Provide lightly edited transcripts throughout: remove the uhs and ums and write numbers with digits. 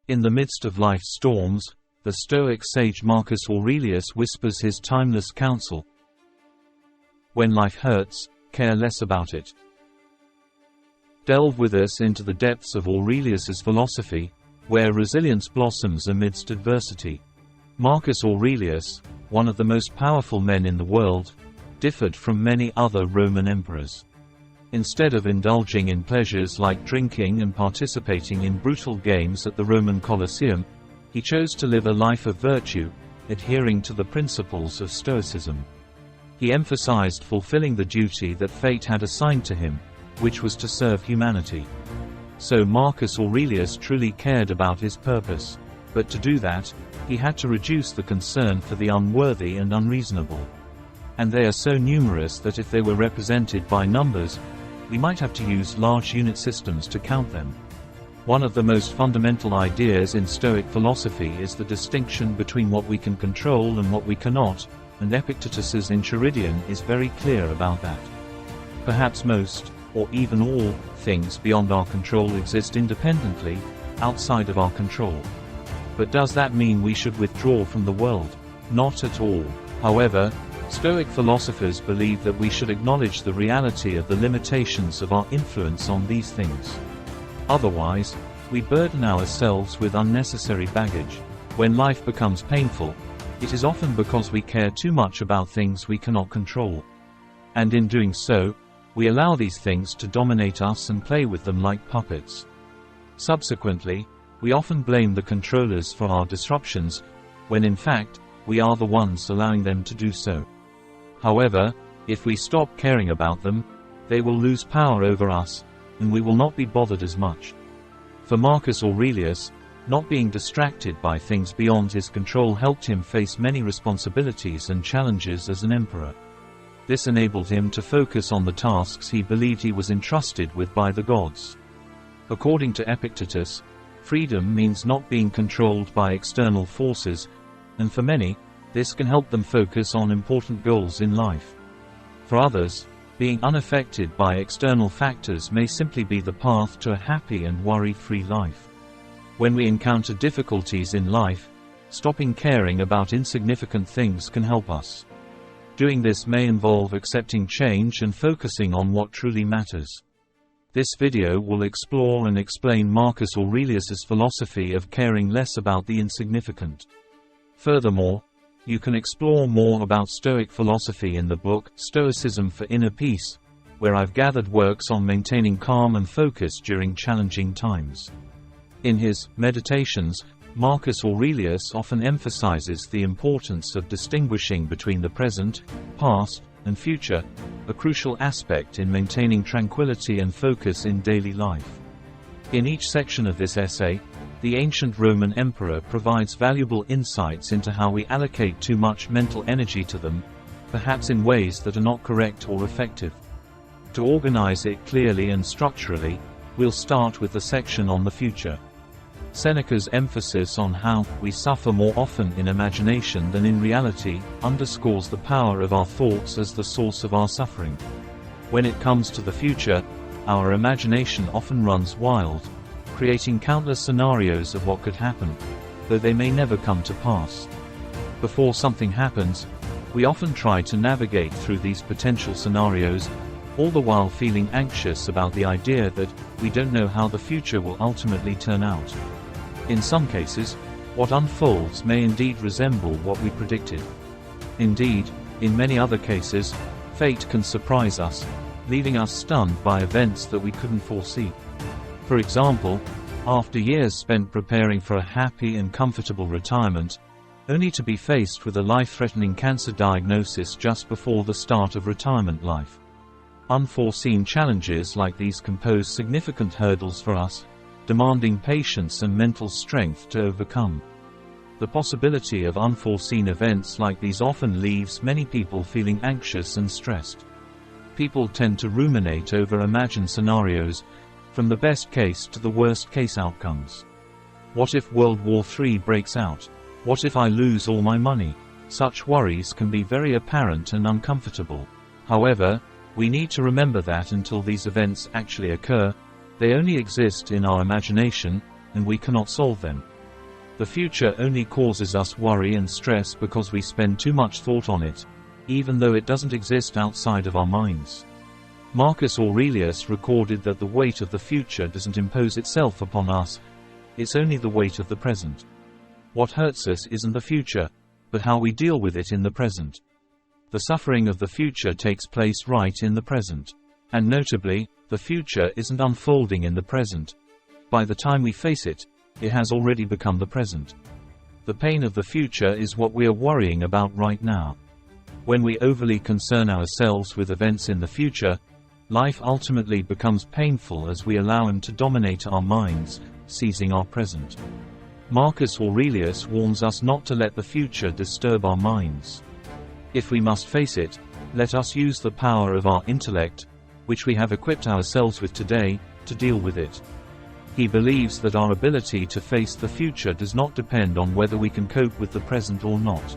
In the midst of life's storms, the Stoic sage Marcus Aurelius whispers his timeless counsel. When life hurts, care less about it. Delve with us into the depths of Aurelius's philosophy, where resilience blossoms amidst adversity. Marcus Aurelius, one of the most powerful men in the world, differed from many other Roman emperors. Instead of indulging in pleasures like drinking and participating in brutal games at the Roman Colosseum, he chose to live a life of virtue, adhering to the principles of Stoicism. He emphasized fulfilling the duty that fate had assigned to him, which was to serve humanity. So Marcus Aurelius truly cared about his purpose, but to do that, he had to reduce the concern for the unworthy and unreasonable. And they are so numerous that if they were represented by numbers, we might have to use large unit systems to count them. One of the most fundamental ideas in Stoic philosophy is the distinction between what we can control and what we cannot, and Epictetus's Enchiridion is very clear about that. Perhaps most, or even all, things beyond our control exist independently, outside of our control. But does that mean we should withdraw from the world? Not at all. However, Stoic philosophers believe that we should acknowledge the reality of the limitations of our influence on these things. Otherwise, we burden ourselves with unnecessary baggage. When life becomes painful, it is often because we care too much about things we cannot control. And in doing so, we allow these things to dominate us and play with them like puppets. Subsequently, we often blame the controllers for our disruptions, when in fact, we are the ones allowing them to do so. However, if we stop caring about them, they will lose power over us, and we will not be bothered as much. For Marcus Aurelius, not being distracted by things beyond his control helped him face many responsibilities and challenges as an emperor. This enabled him to focus on the tasks he believed he was entrusted with by the gods. According to Epictetus, freedom means not being controlled by external forces, and for many, this can help them focus on important goals in life. For others, being unaffected by external factors may simply be the path to a happy and worry-free life. When we encounter difficulties in life, stopping caring about insignificant things can help us. Doing this may involve accepting change and focusing on what truly matters. This video will explore and explain Marcus Aurelius's philosophy of caring less about the insignificant. Furthermore, you can explore more about Stoic philosophy in the book, Stoicism for Inner Peace, where I've gathered works on maintaining calm and focus during challenging times. In his Meditations, Marcus Aurelius often emphasizes the importance of distinguishing between the present, past, and future, a crucial aspect in maintaining tranquility and focus in daily life. In each section of this essay, the ancient Roman emperor provides valuable insights into how we allocate too much mental energy to them, perhaps in ways that are not correct or effective. To organize it clearly and structurally, we'll start with the section on the future. Seneca's emphasis on how we suffer more often in imagination than in reality underscores the power of our thoughts as the source of our suffering. When it comes to the future, our imagination often runs wild, creating countless scenarios of what could happen, though they may never come to pass. Before something happens, we often try to navigate through these potential scenarios, all the while feeling anxious about the idea that we don't know how the future will ultimately turn out. In some cases, what unfolds may indeed resemble what we predicted. Indeed, in many other cases, fate can surprise us, leaving us stunned by events that we couldn't foresee. For example, after years spent preparing for a happy and comfortable retirement, only to be faced with a life-threatening cancer diagnosis just before the start of retirement life. Unforeseen challenges like these can pose significant hurdles for us, demanding patience and mental strength to overcome. The possibility of unforeseen events like these often leaves many people feeling anxious and stressed. People tend to ruminate over imagined scenarios, from the best case to the worst case outcomes. What if World War III breaks out? What if I lose all my money? Such worries can be very apparent and uncomfortable. However, we need to remember that until these events actually occur, they only exist in our imagination, and we cannot solve them. The future only causes us worry and stress because we spend too much thought on it, even though it doesn't exist outside of our minds. Marcus Aurelius recorded that the weight of the future doesn't impose itself upon us, it's only the weight of the present. What hurts us isn't the future, but how we deal with it in the present. The suffering of the future takes place right in the present. And notably, the future isn't unfolding in the present. By the time we face it, it has already become the present. The pain of the future is what we are worrying about right now. When we overly concern ourselves with events in the future, life ultimately becomes painful as we allow them to dominate our minds, seizing our present. Marcus Aurelius warns us not to let the future disturb our minds. If we must face it, let us use the power of our intellect, which we have equipped ourselves with today, to deal with it. He believes that our ability to face the future does not depend on whether we can cope with the present or not.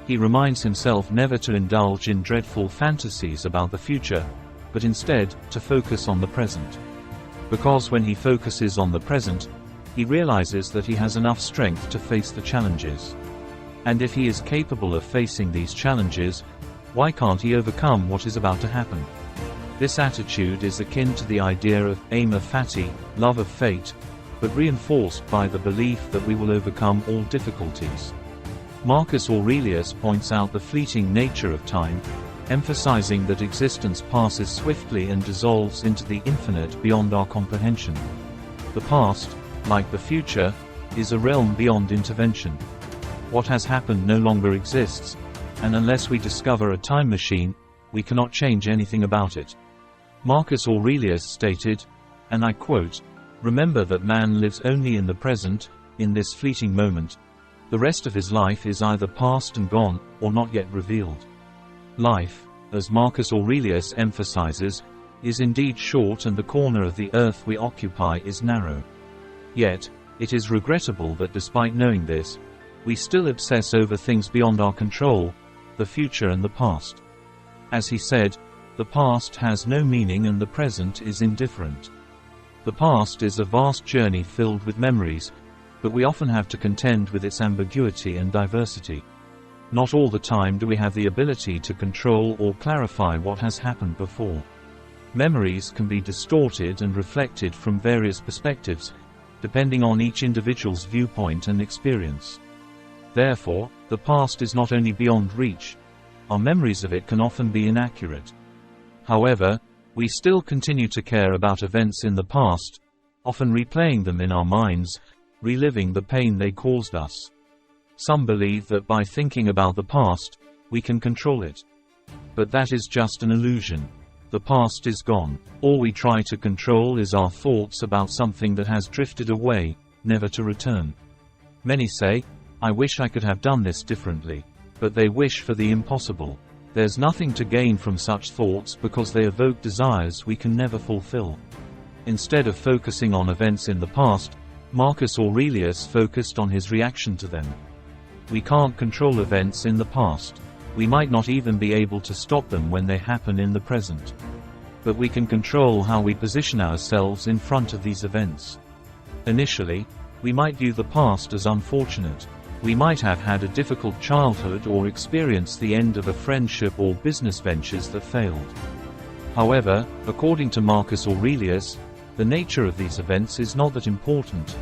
He reminds himself never to indulge in dreadful fantasies about the future, but instead, to focus on the present. Because when he focuses on the present, he realizes that he has enough strength to face the challenges. And if he is capable of facing these challenges, why can't he overcome what is about to happen? This attitude is akin to the idea of amor fati, love of fate, but reinforced by the belief that we will overcome all difficulties. Marcus Aurelius points out the fleeting nature of time, emphasizing that existence passes swiftly and dissolves into the infinite beyond our comprehension. The past, like the future, is a realm beyond intervention. What has happened no longer exists, and unless we discover a time machine, we cannot change anything about it. Marcus Aurelius stated, and I quote, "Remember that man lives only in the present, in this fleeting moment. The rest of his life is either past and gone, or not yet revealed." Life, as Marcus Aurelius emphasizes, is indeed short and the corner of the earth we occupy is narrow. Yet, it is regrettable that despite knowing this, we still obsess over things beyond our control, the future and the past. As he said, the past has no meaning and the present is indifferent. The past is a vast journey filled with memories, but we often have to contend with its ambiguity and diversity. Not all the time do we have the ability to control or clarify what has happened before. Memories can be distorted and reflected from various perspectives, depending on each individual's viewpoint and experience. Therefore, the past is not only beyond reach, our memories of it can often be inaccurate. However, we still continue to care about events in the past, often replaying them in our minds, reliving the pain they caused us. Some believe that by thinking about the past, we can control it. But that is just an illusion. The past is gone. All we try to control is our thoughts about something that has drifted away, never to return. Many say, "I wish I could have done this differently." But they wish for the impossible. There's nothing to gain from such thoughts because they evoke desires we can never fulfill. Instead of focusing on events in the past, Marcus Aurelius focused on his reaction to them. We can't control events in the past. We might not even be able to stop them when they happen in the present. But we can control how we position ourselves in front of these events. Initially, we might view the past as unfortunate. We might have had a difficult childhood or experienced the end of a friendship or business ventures that failed. However, according to Marcus Aurelius, the nature of these events is not that important.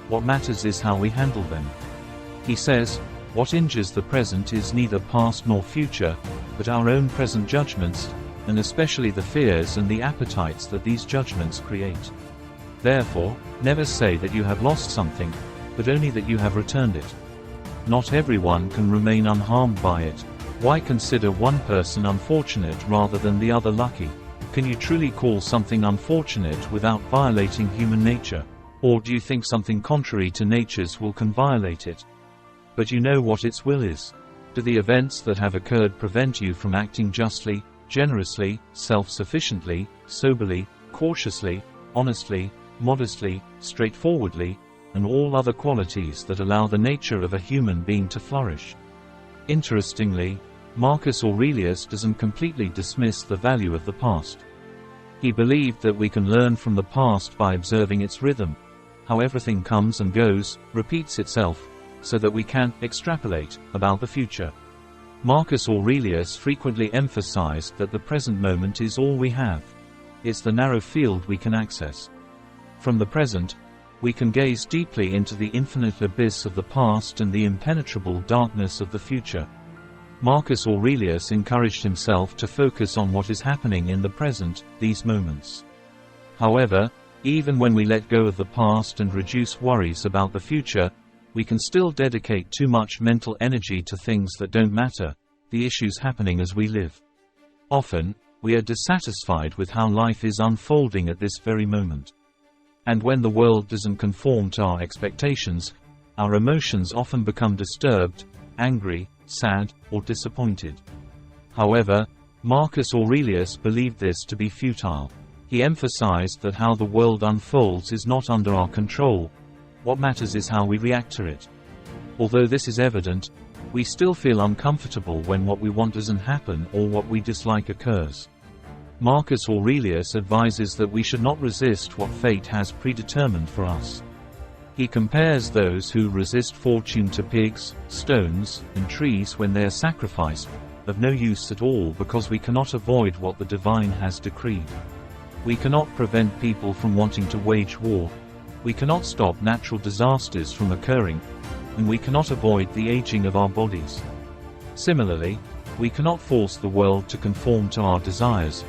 What matters is how we handle them. He says, "What injures the present is neither past nor future, but our own present judgments, and especially the fears and the appetites that these judgments create. Therefore, never say that you have lost something, but only that you have returned it. Not everyone can remain unharmed by it. Why consider one person unfortunate rather than the other lucky? Can you truly call something unfortunate without violating human nature? Or do you think something contrary to nature's will can violate it? But you know what its will is. Do the events that have occurred prevent you from acting justly, generously, self-sufficiently, soberly, cautiously, honestly, modestly, straightforwardly, and all other qualities that allow the nature of a human being to flourish?" Interestingly, Marcus Aurelius doesn't completely dismiss the value of the past. He believed that we can learn from the past by observing its rhythm, how everything comes and goes, repeats itself, so that we can extrapolate about the future. Marcus Aurelius frequently emphasized that the present moment is all we have. It's the narrow field we can access. From the present, we can gaze deeply into the infinite abyss of the past and the impenetrable darkness of the future. Marcus Aurelius encouraged himself to focus on what is happening in the present, these moments. However, even when we let go of the past and reduce worries about the future, we can still dedicate too much mental energy to things that don't matter, the issues happening as we live. Often, we are dissatisfied with how life is unfolding at this very moment. And when the world doesn't conform to our expectations, our emotions often become disturbed, angry, sad, or disappointed. However, Marcus Aurelius believed this to be futile. He emphasized that how the world unfolds is not under our control. What matters is how we react to it. Although this is evident, we still feel uncomfortable when what we want doesn't happen or what we dislike occurs. Marcus Aurelius advises that we should not resist what fate has predetermined for us. He compares those who resist fortune to pigs, stones, and trees when they are sacrificed, of no use at all because we cannot avoid what the divine has decreed. We cannot prevent people from wanting to wage war. We cannot stop natural disasters from occurring, and we cannot avoid the aging of our bodies. Similarly, we cannot force the world to conform to our desires.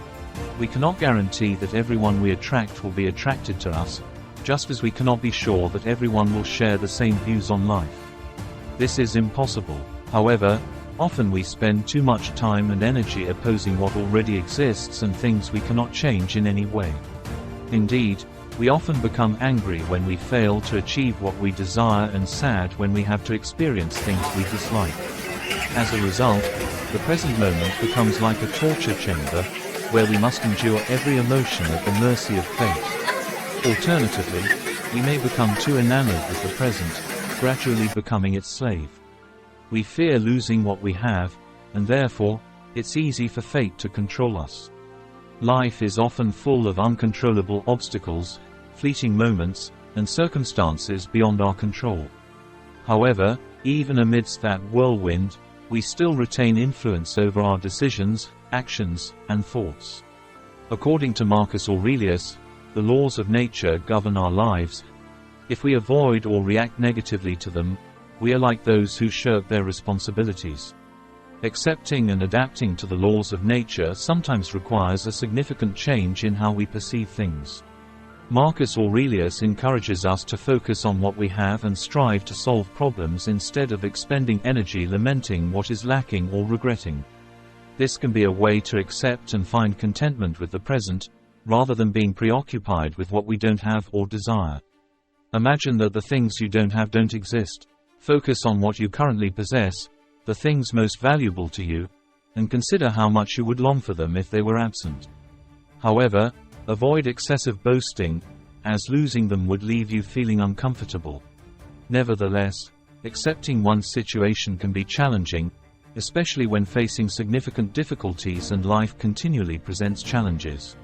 We cannot guarantee that everyone we attract will be attracted to us, just as we cannot be sure that everyone will share the same views on life. This is impossible. However, often we spend too much time and energy opposing what already exists and things we cannot change in any way. Indeed, we often become angry when we fail to achieve what we desire and sad when we have to experience things we dislike. As a result, the present moment becomes like a torture chamber, where we must endure every emotion at the mercy of fate. Alternatively, we may become too enamored with the present, gradually becoming its slave. We fear losing what we have, and therefore, it's easy for fate to control us. Life is often full of uncontrollable obstacles, fleeting moments, and circumstances beyond our control. However, even amidst that whirlwind, we still retain influence over our decisions, actions, and thoughts. According to Marcus Aurelius, the laws of nature govern our lives. If we avoid or react negatively to them, we are like those who shirk their responsibilities. Accepting and adapting to the laws of nature sometimes requires a significant change in how we perceive things. Marcus Aurelius encourages us to focus on what we have and strive to solve problems instead of expending energy lamenting what is lacking or regretting. This can be a way to accept and find contentment with the present, rather than being preoccupied with what we don't have or desire. Imagine that the things you don't have don't exist. Focus on what you currently possess, the things most valuable to you, and consider how much you would long for them if they were absent. However, avoid excessive boasting, as losing them would leave you feeling uncomfortable. Nevertheless, accepting one's situation can be challenging, especially when facing significant difficulties and life continually presents challenges.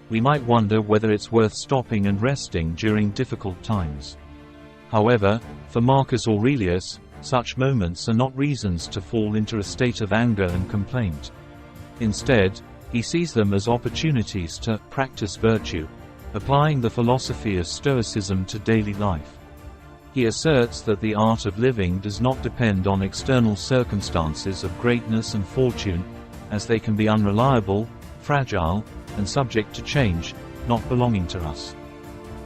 We might wonder whether it's worth stopping and resting during difficult times. However, for Marcus Aurelius, such moments are not reasons to fall into a state of anger and complaint. Instead, he sees them as opportunities to practice virtue, applying the philosophy of Stoicism to daily life. He asserts that the art of living does not depend on external circumstances of greatness and fortune, as they can be unreliable, fragile, and subject to change, not belonging to us.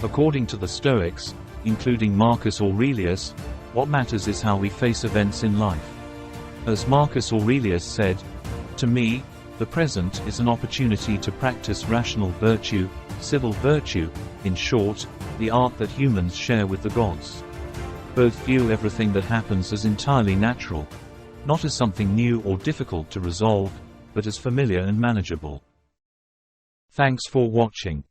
According to the Stoics, including Marcus Aurelius, what matters is how we face events in life. As Marcus Aurelius said, "To me, the present is an opportunity to practice rational virtue, civil virtue, in short, the art that humans share with the gods." Both view everything that happens as entirely natural, not as something new or difficult to resolve, but as familiar and manageable. Thanks for watching.